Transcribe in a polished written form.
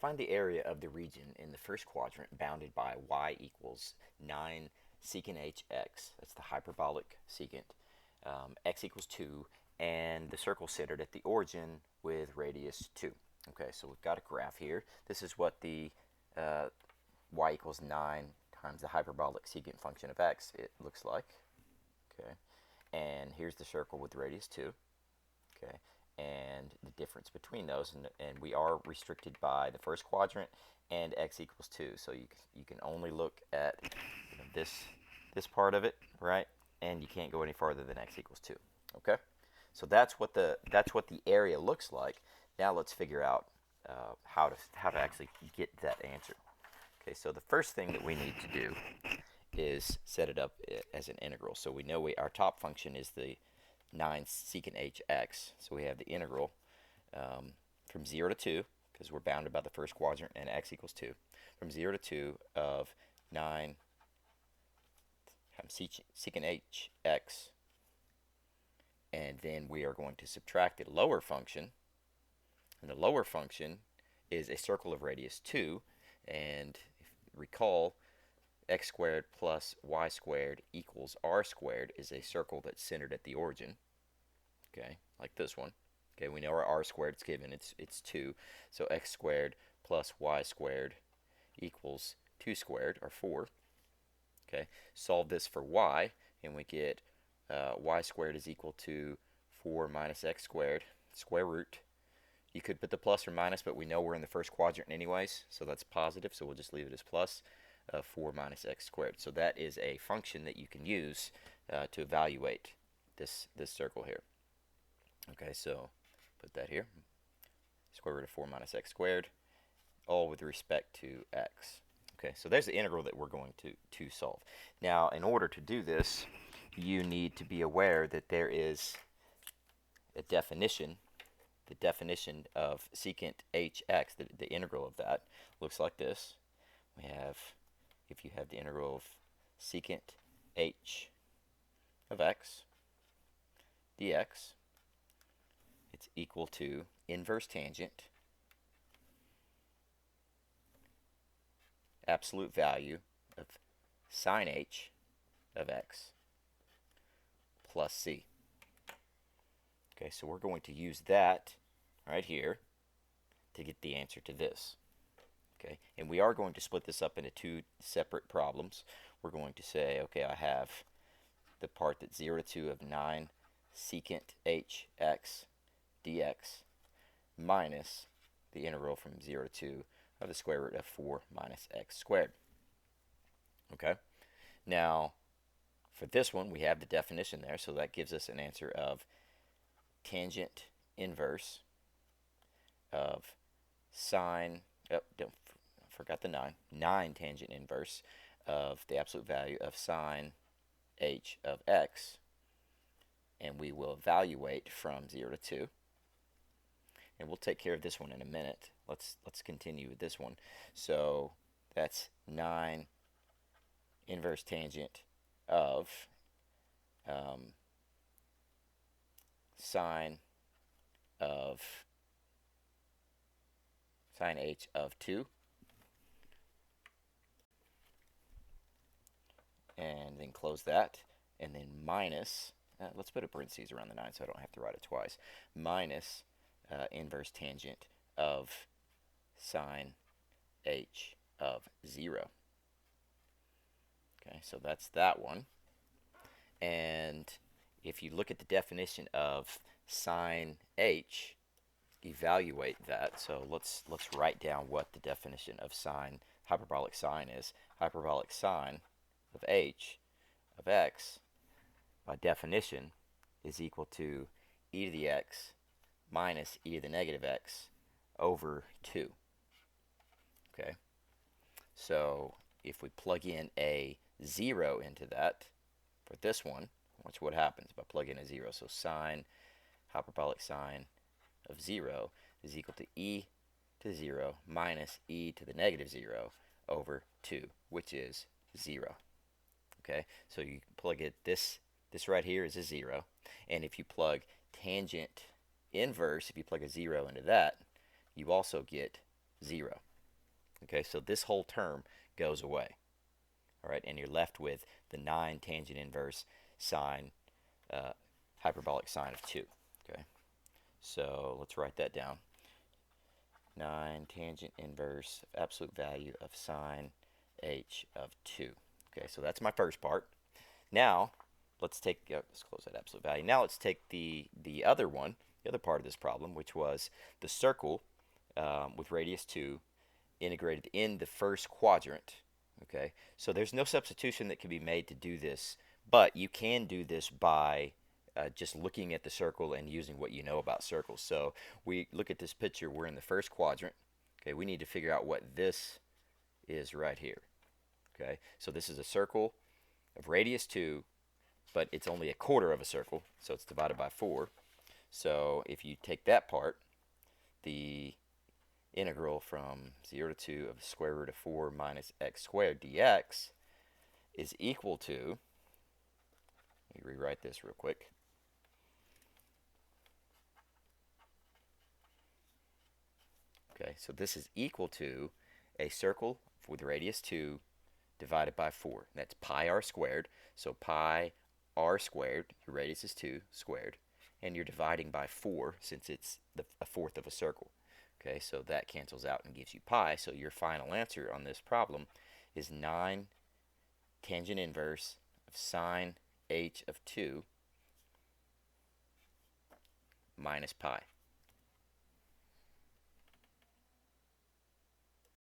Find the area of the region in the first quadrant bounded by y equals 9 secant hx. That's the hyperbolic secant. X equals 2, and the circle centered at the origin with radius 2. Okay, so we've got a graph here. This is what the y equals 9 times the hyperbolic secant function of x it looks like. Okay, and here's the circle with radius 2. Okay, and the difference between those, and we are restricted by the first quadrant and x equals 2, so you can only look at this part of it, right? And you can't go any farther than x equals 2. Okay, so that's what the area looks like. Now let's figure out how to actually get that answer. Okay, so the first thing that we need to do is set it up as an integral. So we know our top function is the 9 secant hx. So we have the integral from 0 to 2, because we're bounded by the first quadrant and x equals 2, from 0 to 2 of 9 times secant hx. And then we are going to subtract the lower function. And the lower function is a circle of radius 2. And if you recall, x squared plus y squared equals r squared is a circle that's centered at the origin. Okay, like this one. Okay, we know our r squared is given. It's 2. So x squared plus y squared equals 2 squared, or 4. Okay, solve this for y, and we get y squared is equal to 4 minus x squared, square root. You could put the plus or minus, but we know we're in the first quadrant anyways, so that's positive, so we'll just leave it as plus 4 minus x squared. So that is a function that you can use to evaluate this circle here. Okay, so put that here. Square root of 4 minus x squared, all with respect to x. Okay, so there's the integral that we're going to solve. Now, in order to do this, you need to be aware that there is a definition. The definition of secant hx, the integral of that, looks like this. We have, if you have the integral of secant h of x dx, it's equal to inverse tangent, absolute value of sine h of x plus c. Okay, so we're going to use that right here to get the answer to this. Okay, and we are going to split this up into two separate problems. We're going to say, okay, I have the part that's 0 to 2 of 9 secant hx dx minus the integral from 0 to 2 of the square root of 4 minus x squared. Okay, now for this one we have the definition there, so that gives us an answer of tangent inverse of sine, forgot the 9 tangent inverse of the absolute value of sine h of x, and we will evaluate from 0 to 2. And we'll take care of this one in a minute. Let's continue with this one. So that's 9 inverse tangent of sine h of 2, and then close that, and then minus, let's put a parentheses around the 9 so I don't have to write it twice, minus inverse tangent of sine h of 0. Okay, so that's that one. And if you look at the definition of sine h, evaluate that. So let's write down what the definition of sine, hyperbolic sine is. Hyperbolic sine of h of x, by definition, is equal to e to the x minus e to the negative x over 2. Okay, so if we plug in a 0 into that for this one, watch what happens if I plug in a 0. So sine, hyperbolic sine of 0 is equal to e to the 0 minus e to the negative 0 over 2, which is 0. Okay, so you plug it, this right here is a 0, and if you plug tangent inverse, if you plug a 0 into that, you also get 0. Okay, so this whole term goes away. All right, and you're left with the 9 tangent inverse sine, hyperbolic sine of 2. Okay, so let's write that down. 9 tangent inverse of absolute value of sine h of 2. Okay, so that's my first part. Now, let's close that absolute value. Now let's take the other one, the other part of this problem, which was the circle with radius 2 integrated in the first quadrant. Okay, so there's no substitution that can be made to do this, but you can do this by just looking at the circle and using what you know about circles. So we look at this picture, we're in the first quadrant. Okay, we need to figure out what this is right here. Okay, so this is a circle of radius 2, but it's only a quarter of a circle, so it's divided by 4. So if you take that part, the integral from 0 to 2 of the square root of 4 minus x squared dx is equal to, let me rewrite this real quick. Okay, so this is equal to a circle with radius 2 divided by 4. That's pi r squared. So pi r squared, your radius is 2 squared, and you're dividing by 4 since it's a fourth of a circle. Okay, so that cancels out and gives you pi. So your final answer on this problem is 9 tangent inverse of sine h of 2 minus pi.